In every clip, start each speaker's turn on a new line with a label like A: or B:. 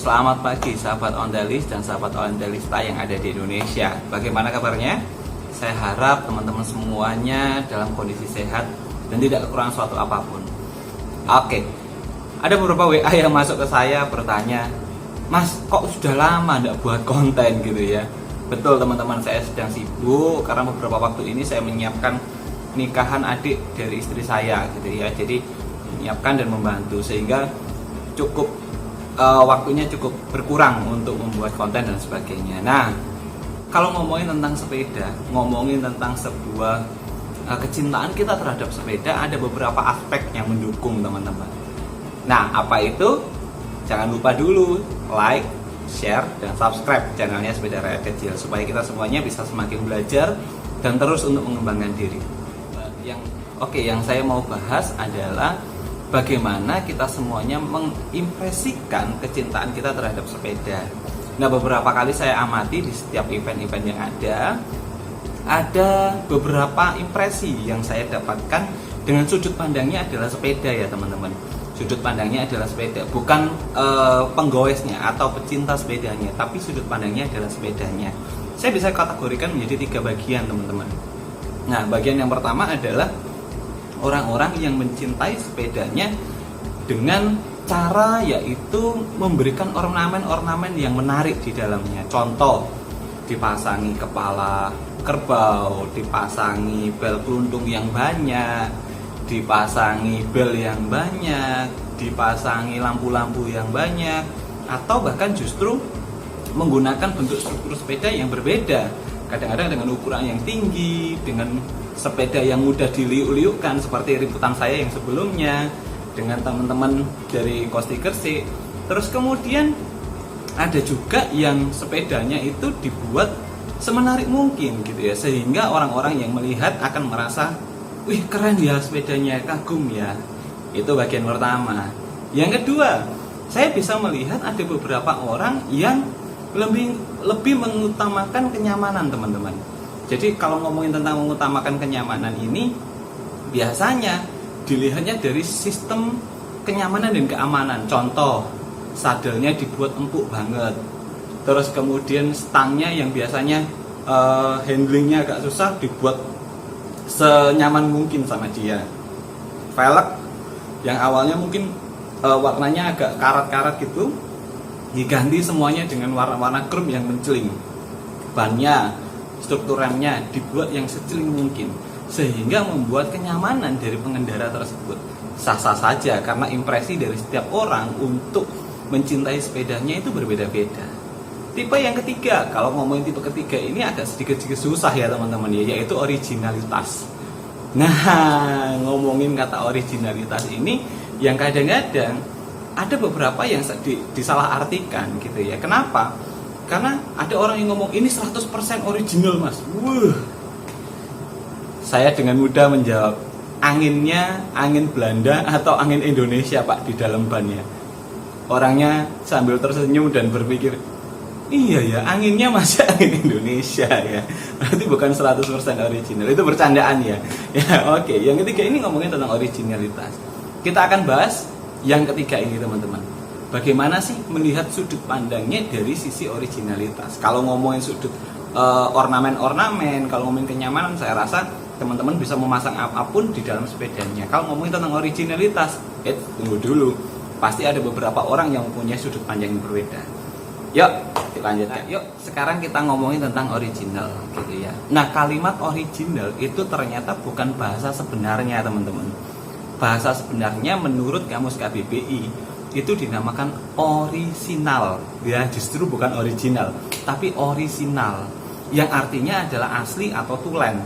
A: Selamat pagi sahabat Ontelis dan sahabat Ontelista yang ada di Indonesia. Bagaimana kabarnya? Saya harap teman-teman semuanya dalam kondisi sehat dan tidak kekurangan suatu apapun. Oke, ada beberapa WA yang masuk ke saya bertanya, Mas, kok sudah lama tidak buat konten gitu ya? Betul teman-teman, saya sedang sibuk karena beberapa waktu ini saya menyiapkan nikahan adik dari istri saya gitu ya. Jadi menyiapkan dan membantu sehingga waktunya cukup berkurang untuk membuat konten dan sebagainya. Nah, kalau ngomongin tentang sepeda, ngomongin tentang sebuah kecintaan kita terhadap sepeda, ada beberapa aspek yang mendukung teman-teman. Nah, apa itu? Jangan lupa dulu like, share, dan subscribe channelnya Sepeda Rakyat Kecil supaya kita semuanya bisa semakin belajar dan terus untuk mengembangkan diri. Yang saya mau bahas adalah bagaimana kita semuanya mengimpresikan kecintaan kita terhadap sepeda. Nah, beberapa kali saya amati di setiap event-event yang ada beberapa impresi yang saya dapatkan dengan sudut pandangnya adalah sepeda ya teman-teman. Sudut pandangnya adalah sepeda, bukan penggoesnya atau pecinta sepedanya, tapi sudut pandangnya adalah sepedanya. Saya bisa kategorikan menjadi 3 bagian teman-teman. Nah, bagian yang pertama adalah orang-orang yang mencintai sepedanya dengan cara yaitu memberikan ornamen-ornamen yang menarik di dalamnya. Contoh, dipasangi kepala kerbau, dipasangi bel keluntung yang banyak, dipasangi bel yang banyak, dipasangi lampu-lampu yang banyak, atau bahkan justru menggunakan bentuk struktur sepeda yang berbeda. Kadang-kadang dengan ukuran yang tinggi, dengan sepeda yang mudah diliuk-liukkan seperti liputan saya yang sebelumnya dengan teman-teman dari Kosti Gresik. Terus kemudian ada juga yang sepedanya itu dibuat semenarik mungkin gitu ya, sehingga orang-orang yang melihat akan merasa, wih keren ya sepedanya, kagum ya. Itu bagian pertama. Yang kedua, saya bisa melihat ada beberapa orang yang lebih mengutamakan kenyamanan teman-teman. Jadi kalau ngomongin tentang mengutamakan kenyamanan ini, biasanya dilihatnya dari sistem kenyamanan dan keamanan. Contoh, sadelnya dibuat empuk banget. Terus kemudian stangnya yang biasanya handlingnya agak susah dibuat senyaman mungkin sama dia. Velg yang awalnya mungkin warnanya agak karat-karat gitu, diganti semuanya dengan warna-warna chrome yang menceling. Bannya, struktur remnya dibuat yang seceling mungkin sehingga membuat kenyamanan dari pengendara tersebut. Sah-sah saja karena impresi dari setiap orang untuk mencintai sepedanya itu berbeda-beda. Tipe yang ketiga, kalau ngomongin tipe ketiga ini agak sedikit susah ya teman-teman ya, yaitu originalitas. Nah, ngomongin kata originalitas ini yang kadang-kadang ada beberapa yang disalahartikan gitu ya. Kenapa? Karena ada orang yang ngomong ini 100% original mas. Saya dengan mudah menjawab, anginnya angin Belanda atau angin Indonesia pak di dalam bannya. Orangnya sambil tersenyum dan berpikir, iya ya anginnya masih angin Indonesia ya. Berarti bukan 100% original. Itu bercandaan ya. Ya oke. Yang ketiga ini ngomongin tentang originalitas. Kita akan bahas yang ketiga ini teman-teman. Bagaimana sih melihat sudut pandangnya dari sisi originalitas? Kalau ngomongin sudut ornamen-ornamen, kalau ngomongin kenyamanan, saya rasa teman-teman bisa memasang apapun di dalam sepedanya. Kalau ngomongin tentang originalitas, tunggu dulu. Pasti ada beberapa orang yang mempunyai sudut pandang yang berbeda. Yuk, kita lanjutkan. Yuk, sekarang kita ngomongin tentang original gitu ya. Nah, kalimat original itu ternyata bukan bahasa sebenarnya, teman-teman. Bahasa sebenarnya menurut Kamus KBBI itu dinamakan orisinal ya, justru bukan original tapi orisinal yang artinya adalah asli atau tulen.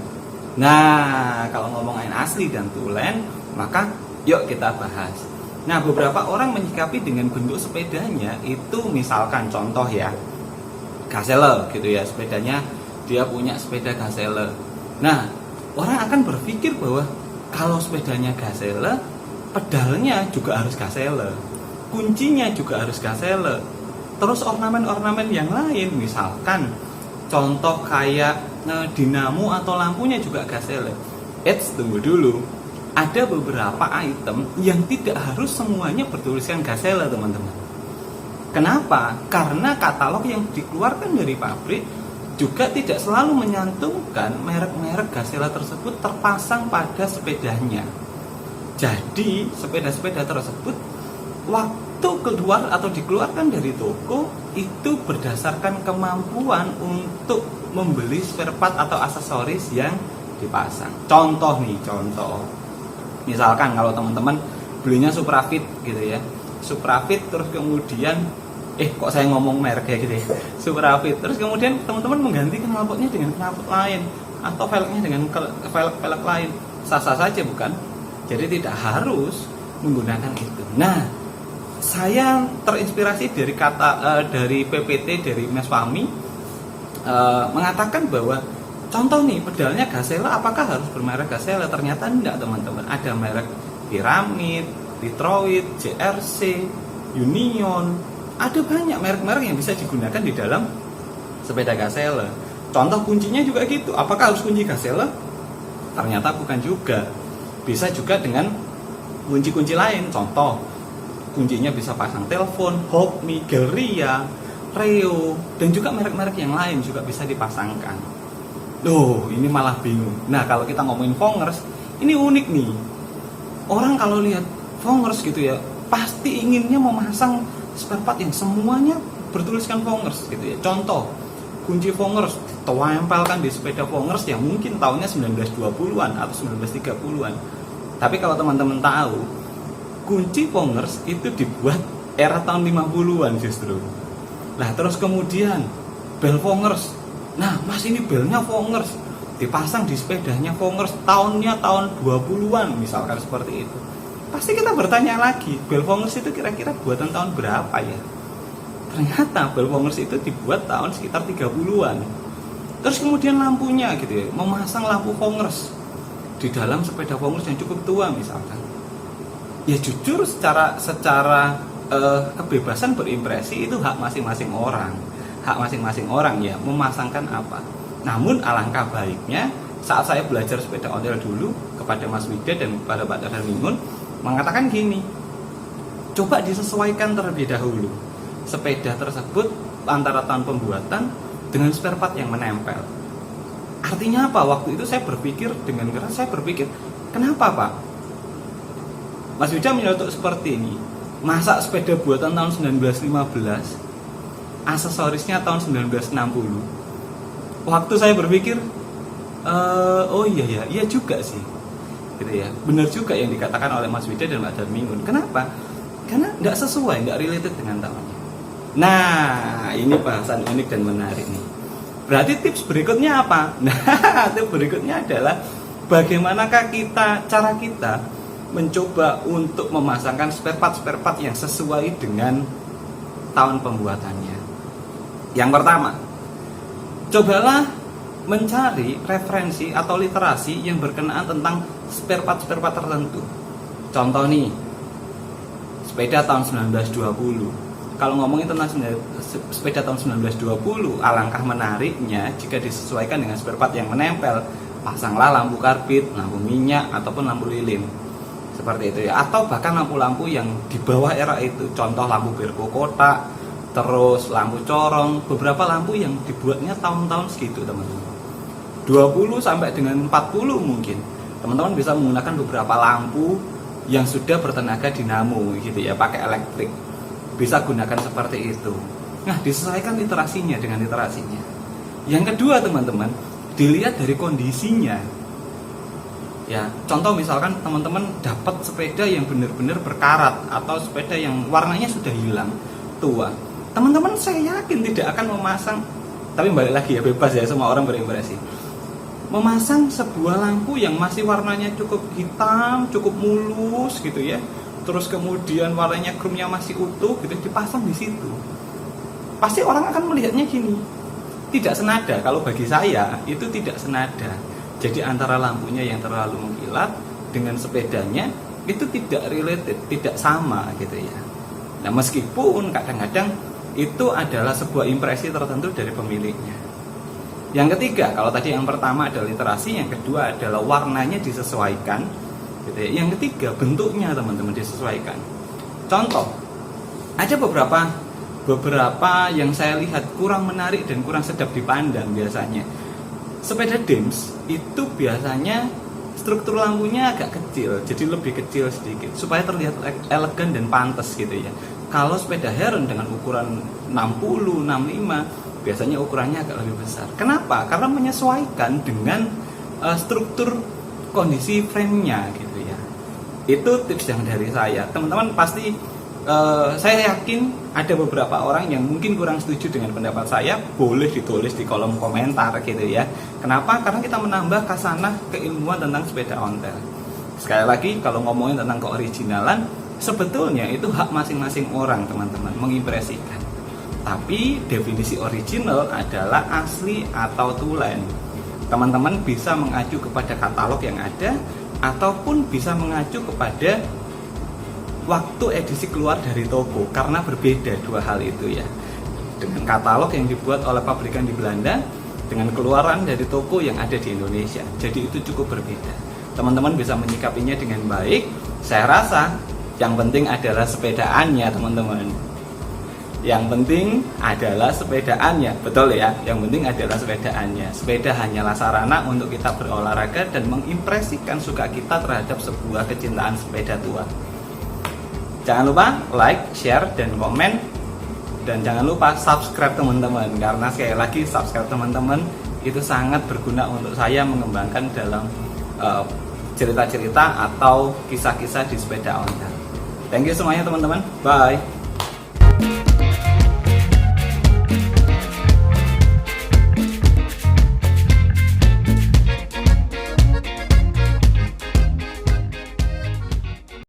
A: Nah, kalau ngomongin asli dan tulen, maka yuk kita bahas. Nah, beberapa orang menyikapi dengan bentuk sepedanya itu misalkan contoh ya, Gazelle gitu ya, sepedanya dia punya sepeda Gazelle. Nah, orang akan berpikir bahwa kalau sepedanya Gazelle, pedalnya juga harus Gazelle, kuncinya juga harus Gazelle. Terus ornamen-ornamen yang lain, misalkan contoh kayak dinamo atau lampunya juga Gazelle. Tunggu dulu. Ada beberapa item yang tidak harus semuanya bertuliskan Gazelle, teman-teman. Kenapa? Karena katalog yang dikeluarkan dari pabrik juga tidak selalu menyantumkan merek-merek Gazelle tersebut terpasang pada sepedanya. Jadi sepeda-sepeda tersebut waktu keluar atau dikeluarkan dari toko itu berdasarkan kemampuan untuk membeli spare part atau aksesoris yang dipasang. Contoh, misalkan kalau teman-teman belinya Suprafit gitu ya, Suprafit terus kemudian kok saya ngomong merek ya gitu ya, Suprafit terus kemudian teman-teman mengganti knalpotnya dengan knalpot lain atau velgnya dengan velg lain, sah-sah saja bukan? Jadi tidak harus menggunakan itu. Nah, saya terinspirasi dari dari PPT dari Mas Fahmi mengatakan bahwa contoh nih, pedalnya Gazelle, apakah harus bermerek Gazelle? Ternyata enggak, teman-teman. Ada merek Pyramid, Detroit, JRC, Union. Ada banyak merek-merek yang bisa digunakan di dalam sepeda Gazelle. Contoh kuncinya juga gitu. Apakah harus kunci Gazelle? Ternyata bukan juga. Bisa juga dengan kunci-kunci lain. Contoh, kuncinya bisa pasang telepon, Hokmi, Gelria, Reo, dan juga merek-merek yang lain juga bisa dipasangkan. Loh, ini malah bingung. Nah, kalau kita ngomongin Vongers, ini unik nih. Orang kalau lihat Vongers gitu ya, pasti inginnya memasang spare part yang semuanya bertuliskan Vongers gitu ya. Contoh, kunci Vongers ditempelkan di sepeda Vongers yang mungkin tahunnya 1920-an atau 1930-an. Tapi kalau teman-teman tahu, kunci Vongers itu dibuat era tahun 50-an justru. Nah, terus kemudian bel Vongers. Nah, Mas, ini belnya Vongers, dipasang di sepedanya Vongers, tahunnya tahun 20-an misalkan seperti itu. Pasti kita bertanya lagi, bel Vongers itu kira-kira buatan tahun berapa ya? Ternyata bel Vongers itu dibuat tahun sekitar 30-an. Terus kemudian lampunya gitu ya, memasang lampu Vongers di dalam sepeda Vongers yang cukup tua misalkan. Ya jujur secara kebebasan berimpresi itu hak masing-masing orang. Hak masing-masing orang ya memasangkan apa. Namun alangkah baiknya saat saya belajar sepeda ondel dulu kepada Mas Wida dan kepada Pak Darmingun mengatakan gini, coba disesuaikan terlebih dahulu sepeda tersebut antara tahun pembuatan dengan spare part yang menempel. Artinya apa? Waktu itu saya berpikir dengan keras, saya berpikir, kenapa Pak? Mas Wida menyelotok seperti ini. Masa sepeda buatan tahun 1915, aksesorisnya tahun 1960. Waktu saya berpikir, oh iya juga sih, gitu ya. Benar juga yang dikatakan oleh Mas Wida dan Mbak Darmingun. Kenapa? Karena nggak sesuai, nggak related dengan tahunnya. Nah, ini bahasan unik dan menarik nih. Berarti tips berikutnya apa? Nah, tips berikutnya adalah bagaimanakah cara kita mencoba untuk memasangkan spare part yang sesuai dengan tahun pembuatannya. Yang pertama, cobalah mencari referensi atau literasi yang berkenaan tentang spare part tertentu. Contoh nih, sepeda tahun 1920. Kalau ngomongin tentang sepeda tahun 1920, alangkah menariknya jika disesuaikan dengan spare part yang menempel. Pasanglah lampu karbit, lampu minyak, ataupun lampu lilin. Seperti itu ya. Atau bahkan lampu-lampu yang di bawah era itu. Contoh lampu berko kotak, terus lampu corong, beberapa lampu yang dibuatnya tahun-tahun segitu teman-teman. 20 sampai dengan 40 mungkin. Teman-teman bisa menggunakan beberapa lampu yang sudah bertenaga dinamo gitu ya, pakai elektrik. Bisa gunakan seperti itu. Nah, disesuaikan literasinya dengan literasinya. Yang kedua teman-teman, dilihat dari kondisinya. Ya, contoh misalkan teman-teman dapat sepeda yang benar-benar berkarat atau sepeda yang warnanya sudah hilang, tua. Teman-teman saya yakin tidak akan memasang, tapi balik lagi ya, bebas ya, semua orang berimpresi. Memasang sebuah lampu yang masih warnanya cukup hitam, cukup mulus gitu ya. Terus kemudian warnanya chrome-nya masih utuh gitu, dipasang di situ. Pasti orang akan melihatnya gini. Tidak senada, kalau bagi saya itu tidak senada. Jadi antara lampunya yang terlalu mengkilat dengan sepedanya itu tidak related, tidak sama gitu ya. Nah, meskipun kadang-kadang itu adalah sebuah impresi tertentu dari pemiliknya. Yang ketiga, kalau tadi yang pertama adalah literasi, yang kedua adalah warnanya disesuaikan gitu ya. Yang ketiga, bentuknya teman-teman disesuaikan. Contoh, ada beberapa beberapa yang saya lihat kurang menarik dan kurang sedap dipandang biasanya. Sepeda DEMS itu biasanya struktur lampunya agak kecil, jadi lebih kecil sedikit supaya terlihat elegan dan pantas gitu ya. Kalau sepeda Heron dengan ukuran 60, 65 biasanya ukurannya agak lebih besar. Kenapa? Karena menyesuaikan dengan struktur kondisi frame-nya gitu ya. Itu tips yang dari saya. Teman-teman pasti saya yakin ada beberapa orang yang mungkin kurang setuju dengan pendapat saya, boleh ditulis di kolom komentar gitu ya. Kenapa? Karena kita menambah kasanah keilmuan tentang sepeda ontel. Sekali lagi, kalau ngomongin tentang keoriginalan, sebetulnya itu hak masing-masing orang teman-teman, mengimpresikan. Tapi definisi original adalah asli atau tulen. Teman-teman bisa mengacu kepada katalog yang ada, ataupun bisa mengacu kepada waktu edisi keluar dari toko, karena berbeda dua hal itu ya. Dengan katalog yang dibuat oleh pabrikan di Belanda dengan keluaran dari toko yang ada di Indonesia, jadi itu cukup berbeda. Teman-teman bisa menyikapinya dengan baik. Saya rasa yang penting adalah sepedaannya teman-teman. Yang penting adalah sepedaannya, betul ya. Yang penting adalah sepedaannya. Sepeda hanyalah sarana untuk kita berolahraga dan mengimpresikan suka kita terhadap sebuah kecintaan sepeda tua. Jangan lupa like, share, dan komen. Dan jangan lupa subscribe teman-teman. Karena sekali lagi subscribe teman-teman itu sangat berguna untuk saya mengembangkan dalam cerita-cerita atau kisah-kisah di sepeda ontel. Thank you semuanya teman-teman. Bye.